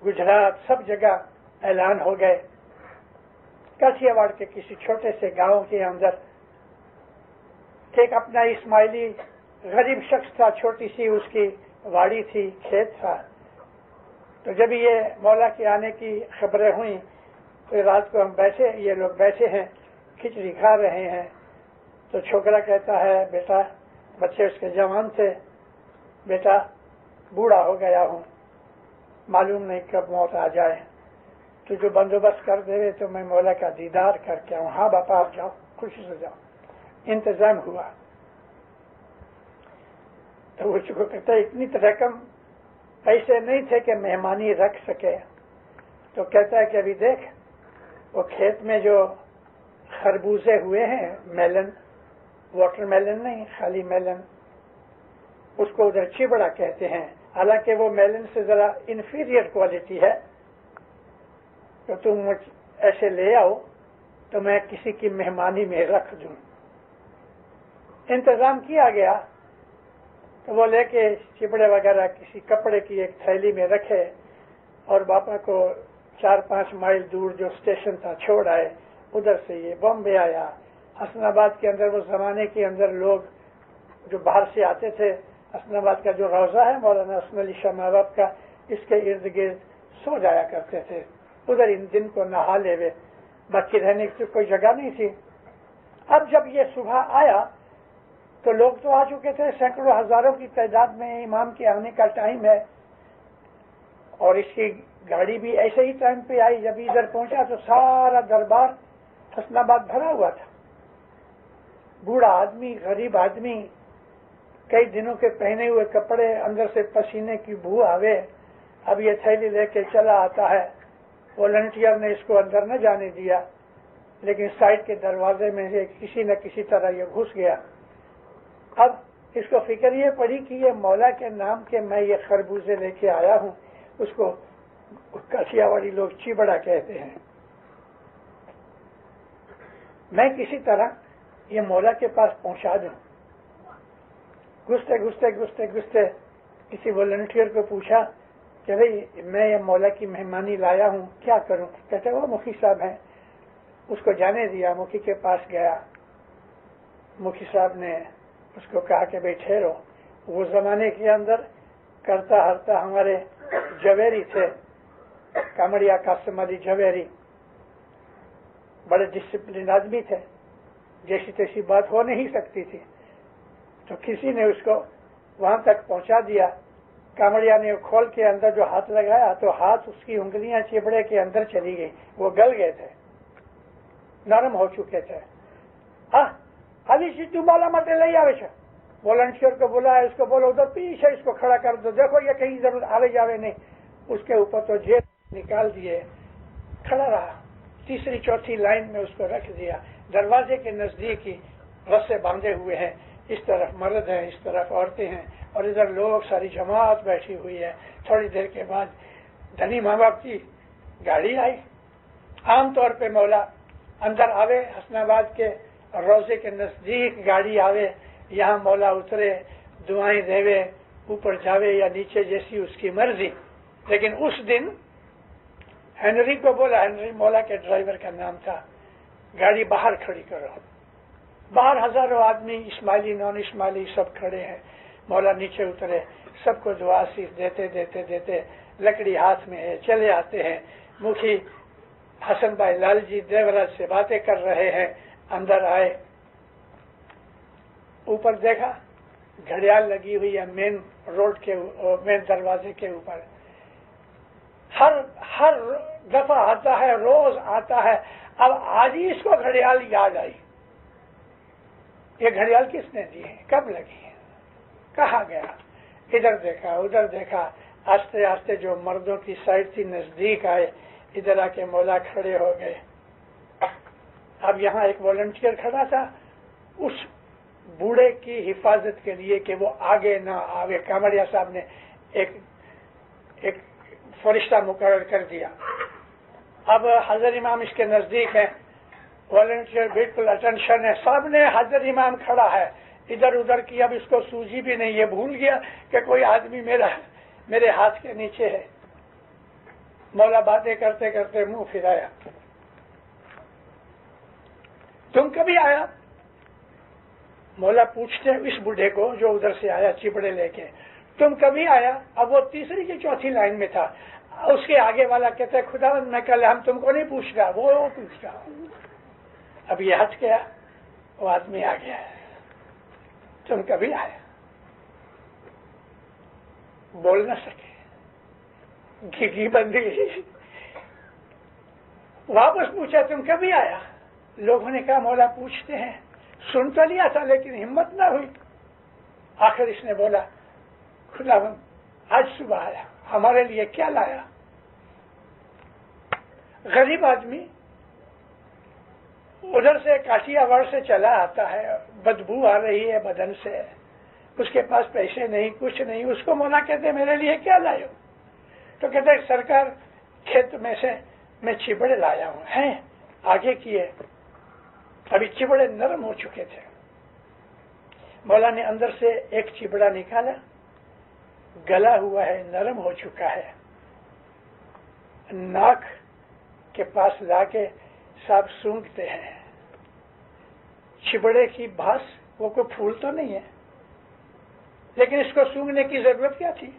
[SPEAKER 2] گجرات، سب جگہ اعلان ہو گئے. کاٹھیا واڑ کے کسی چھوٹے سے گاؤں کے اندر ایک اپنا اسماعیلی غریب شخص تھا، چھوٹی سی اس کی واڑی تھی، کھیت تھا. تو جب یہ مولا کے آنے کی خبریں ہوئیں تو رات کو ہم بیٹھے، یہ لوگ بیٹھے ہیں، کھچڑی کھا رہے ہیں. تو چھوکرا کہتا ہے بیٹا، بچے اس کے جوان تھے، بیٹا بوڑھا ہو گیا ہوں، معلوم نہیں کب موت آ جائے، تو جو بندوبست کر دے تو میں مولا کا دیدار کر کے آؤں. ہاں باپا آپ جاؤ، خوشی سے جاؤ. انتظام ہوا. تو اس کو کہتا ہے اتنی رقم پیسے نہیں تھے کہ مہمانی رکھ سکے. تو کہتا ہے کہ ابھی دیکھ وہ کھیت میں جو خربوزے ہوئے ہیں، میلن، واٹر میلن نہیں، خالی میلن، اس کو ادھر چبڑا کہتے ہیں، حالانکہ وہ میلن سے ذرا انفیریئر کوالٹی ہے. تو تم ایسے لے آؤ تو میں کسی کی مہمانی میں رکھ دوں. انتظام کیا گیا. تو وہ لے کے چبڑے وغیرہ کسی کپڑے کی ایک تھیلی میں رکھے اور باپا کو 4-5 مائل دور جو اسٹیشن تھا چھوڑ آئے. ادھر سے یہ بامبے آیا. حسن آباد کے اندر وہ زمانے کے اندر لوگ جو باہر سے آتے تھے، حسن آباد کا جو روضہ ہے مولانا حسن علی شاہ مہواب کا، اس کے ارد گرد سو جایا کرتے تھے. ادھر ان دن کو نہا لے ہوئے، باقی رہنے کی کوئی جگہ نہیں تھی. اب جب یہ صبح آیا تو لوگ تو آ چکے تھے، سینکڑوں ہزاروں کی تعداد میں امام کے آنے کا ٹائم ہے. اور اس کی گاڑی بھی ایسے ہی ٹائم پہ آئی. جب ادھر پہنچا تو سارا دربار حسن آباد بھرا ہوا تھا. بوڑھا آدمی، غریب آدمی، کئی دنوں کے پہنے ہوئے کپڑے، اندر سے پسینے کی بو آوے. اب یہ تھیلی لے کے چلا آتا ہے. والنٹیئر نے اس کو اندر نہ جانے دیا، لیکن سائڈ کے دروازے میں سے کسی نہ کسی طرح یہ گھس گیا. اب اس کو فکر یہ پڑی کہ یہ مولا کے نام کے میں یہ خربوزے لے کے آیا ہوں، اس کو کاشیا والی لوگ چیبڑا کہتے ہیں، میں کسی طرح یہ مولا کے پاس پہنچا دوں۔ گھستے کسی والنٹیئر کو پوچھا کہ بھئی میں یہ مولا کی مہمانی لایا ہوں، کیا کروں؟ کہتے وہ مکھی صاحب ہیں۔ اس کو جانے دیا، مکھی کے پاس گیا، مکھی صاحب نے اس کو کہا کہ بھئی ٹھہرو۔ وہ زمانے کے اندر کرتا ہرتا ہمارے جویری تھے، کامڑیا قاسم علی جویری، بڑے ڈسپلن آدمی تھے، جیسی تیسی بات ہو نہیں سکتی تھی، تو کسی نے اس کو وہاں تک پہنچا دیا۔ کامڑیا نے کھول کے اندر جو ہاتھ لگایا تو ہاتھ اس کی انگلیاں چیبڑے کے اندر چلی گئی، وہ گل گئے تھے، نرم ہو چکے تھے۔ حالی سی تو مولا مٹے لے آوے چھا، والنٹیئر کو بلایا، اس کو بولو ادھر پیچھے اس کو کھڑا کر دو، دیکھو یہ کہیں ضرور آوے جاوے نہیں۔ اس کے اوپر تو جیب نکال دیے، کھڑا رہا، تیسری چوتھی لائن میں اس کو رکھ دیا۔ دروازے کے نزدیک ہی رسے باندھے ہوئے ہیں، اس طرف مرد ہیں، اس طرف عورتیں ہیں، اور ادھر لوگ ساری جماعت بیٹھی ہوئی ہے۔ تھوڑی دیر کے بعد دھنی ماں باپ کی گاڑی آئی۔ عام طور پہ مولا اندر آوے، حسن آباد کے روزے کے نزدیک گاڑی آوے، یہاں مولا اترے، دعائیں دیوے، اوپر جاوے یا نیچے جیسی اس کی مرضی۔ لیکن اس دن ہنری کو بولا، ہنری مولا کے ڈرائیور کا نام تھا، گاڑی باہر کھڑی کرو۔ باہر ہزاروں آدمی، اسماعیلی نان اسماعیلی سب کھڑے ہیں۔ مولا نیچے اترے، سب کو دعا سیخ دیتے لکڑی ہاتھ میں ہے، چلے آتے ہیں۔ مکھی حسن بھائی لال جی دیوراج سے باتیں کر رہے ہیں، اندر آئے، اوپر دیکھا گھڑیال لگی ہوئی ہے مین روڈ کے مین دروازے کے اوپر۔ ہر دفعہ آتا ہے، روز آتا ہے، اب آج ہی اس کو گھڑیال یاد آئی۔ یہ گھڑیال کس نے دی ہے، کب لگی ہے، کہاں گیا؟ ادھر دیکھا ادھر دیکھا، آہستہ آہستہ جو مردوں کی سائڈ تھی نزدیک آئے، ادھر آ کے مولا کھڑے ہو گئے۔ اب یہاں ایک والنٹیئر کھڑا تھا اس بوڑھے کی حفاظت کے لیے کہ وہ آگے نہ آوے۔ کامڑیا صاحب نے ایک فرشتہ مقرر کر دیا۔ اب حضرت امام اس کے نزدیک ہے، والنٹیئر بالکل اٹینشن ہے، سامنے حضرت امام کھڑا ہے، ادھر ادھر کی اب اس کو سوجی بھی نہیں، یہ بھول گیا کہ کوئی آدمی میرے ہاتھ کے نیچے ہے۔ مولا باتیں کرتے کرتے منہ پھرایا، تم کبھی آیا؟ مولا پوچھتے ہیں اس بوڑھے کو جو ادھر سے آیا چپڑے لے کے، تم کبھی آیا؟ اب وہ تیسری کی چوتھی لائن میں تھا۔ اس کے آگے والا کہتا ہے خداوند میں کل ہم تم کو نہیں پوچھ رہا، وہ پوچھ رہا۔ اب یہ ہٹ گیا، وہ آدمی آ گیا، تم کبھی آیا؟ بول نہ سکے، گھی بند گئی۔ واپس پوچھا تم کبھی آیا؟ لوگوں نے کہا مولا پوچھتے ہیں، سن تو لیا تھا لیکن ہمت نہ ہوئی۔ آخر اس نے بولا خداوند آج صبح آیا، ہمارے لیے کیا لایا؟ غریب آدمی ادھر سے کاٹیا واڑ سے چلا آتا ہے، بدبو آ رہی ہے بدن سے، اس کے پاس پیسے نہیں، کچھ نہیں، اس کو مولا کہتے میرے لیے کیا لائے؟ تو کہتے ہیں سرکار کھیت میں سے میں چبڑے لایا ہوں۔ ہیں آگے کیے، ابھی چبڑے نرم ہو چکے تھے۔ مولا نے اندر سے ایک چبڑا نکالا، گلا ہوا ہے، نرم ہو چکا ہے، ناک کے پاس لا کے صاحب سونگتے ہیں۔ چبڑے کی بھاس وہ کوئی پھول تو نہیں ہے، لیکن اس کو سونگنے کی ضرورت کیا تھی؟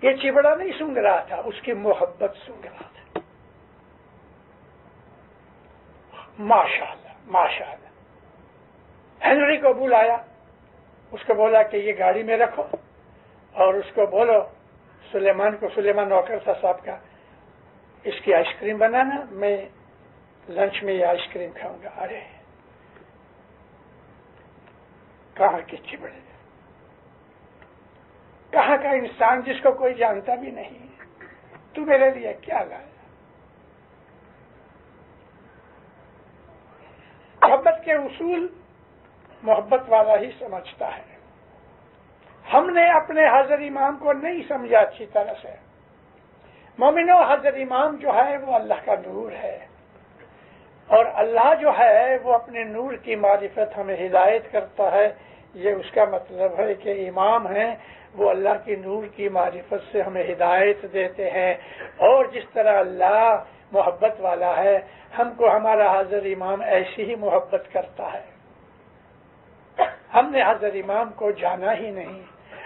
[SPEAKER 2] یہ چبڑا نہیں سونگ رہا تھا، اس کی محبت سونگ رہا تھا۔ ماشاءاللہ ماشاءاللہ۔ ہنری کو بلایا، اس کو بولا کہ یہ گاڑی میں رکھو اور اس کو بولو سلیمان کو، سلیمان نوکر تھا صاحب کا، اس کی آئس کریم بنانا، میں لنچ میں یہ آئس کریم کھاؤں گا۔ ارے کہاں کے چبڑے، کہاں کا انسان جس کو کوئی جانتا بھی نہیں، تو میرے لیے کیا لایا؟ محبت کے اصول محبت والا ہی سمجھتا ہے۔ ہم نے اپنے حضرت امام کو نہیں سمجھا اچھی طرح سے. مومنو، حضرت امام جو ہے وہ اللہ کا نور ہے، اور اللہ جو ہے وہ اپنے نور کی معرفت ہمیں ہدایت کرتا ہے. یہ اس کا مطلب ہے کہ امام ہیں وہ اللہ کی نور کی معرفت سے ہمیں ہدایت دیتے ہیں. اور جس طرح اللہ محبت والا ہے، ہم کو ہمارا حضرت امام ایسی ہی محبت کرتا ہے. ہم نے حضرت امام کو جانا ہی نہیں.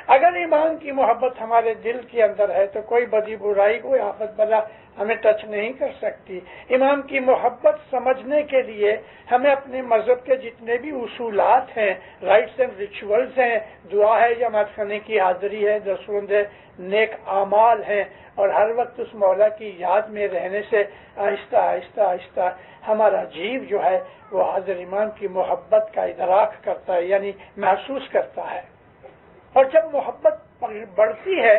[SPEAKER 2] اگر ایمان کی محبت ہمارے دل کے اندر ہے تو کوئی بدی برائی، کوئی آفت بلا ہمیں ٹچ نہیں کر سکتی. امام کی محبت سمجھنے کے لیے ہمیں اپنے مذہب کے جتنے بھی اصولات ہیں، رائٹس اینڈ ریچولز ہیں، دعا ہے، جماعت خانے کی حاضری ہے، درسوند ہے، نیک اعمال ہیں، اور ہر وقت اس مولا کی یاد میں رہنے سے آہستہ آہستہ آہستہ ہمارا جیو جو ہے وہ حضرت امام کی محبت کا ادراک کرتا ہے، یعنی محسوس کرتا ہے. اور جب محبت بڑھتی ہے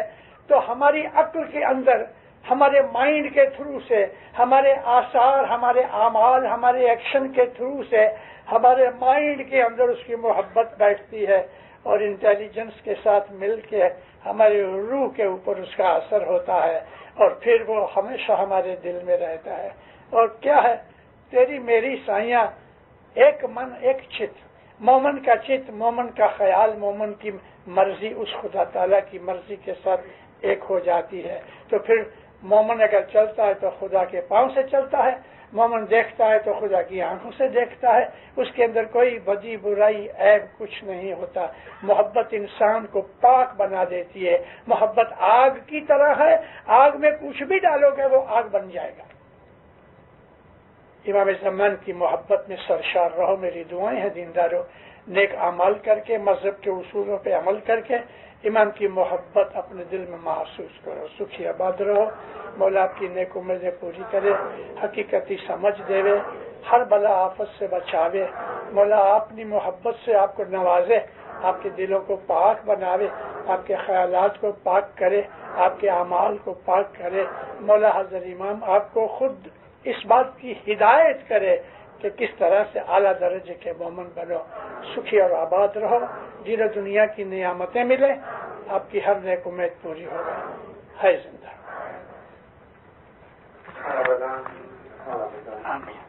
[SPEAKER 2] تو ہماری عقل کے اندر، ہمارے مائنڈ کے تھرو سے، ہمارے آثار، ہمارے اعمال، ہمارے ایکشن کے تھرو سے ہمارے مائنڈ کے اندر اس کی محبت بیٹھتی ہے، اور انٹیلیجنس کے ساتھ مل کے ہمارے روح کے اوپر اس کا اثر ہوتا ہے، اور پھر وہ ہمیشہ ہمارے دل میں رہتا ہے. اور کیا ہے؟ تیری میری سائیاں، ایک من ایک چت. مومن کا چت، مومن کا خیال، مومن کی مرضی اس خدا تعالیٰ کی مرضی کے ساتھ ایک ہو جاتی ہے. تو پھر مومن اگر چلتا ہے تو خدا کے پاؤں سے چلتا ہے، مومن دیکھتا ہے تو خدا کی آنکھوں سے دیکھتا ہے. اس کے اندر کوئی بدی برائی عیب کچھ نہیں ہوتا. محبت انسان کو پاک بنا دیتی ہے. محبت آگ کی طرح ہے، آگ میں کچھ بھی ڈالو گے وہ آگ بن جائے گا. امام زمان کی محبت میں سرشار رہو. میری دعائیں ہیں دیندارو، نیک اعمال کر کے، مذہب کے اصولوں پہ عمل کر کے امام کی محبت اپنے دل میں محسوس کرو. سکھی آباد رہو. مولا آپ کی نیک امیدیں پوری کرے، حقیقتی سمجھ دے، ہر بلا آفت سے بچاوے. مولا اپنی محبت سے آپ کو نوازے، آپ کے دلوں کو پاک بناوے، آپ کے خیالات کو پاک کرے، آپ کے اعمال کو پاک کرے. مولا حضرت امام آپ کو خود اس بات کی ہدایت کرے کہ کس طرح سے اعلیٰ درجے کے مومن بنو. سکھی اور آباد رہو، دین و دنیا کی نعمتیں ملے، آپ کی ہر نیک امید پوری ہو گئی ہے زندہ. آمین.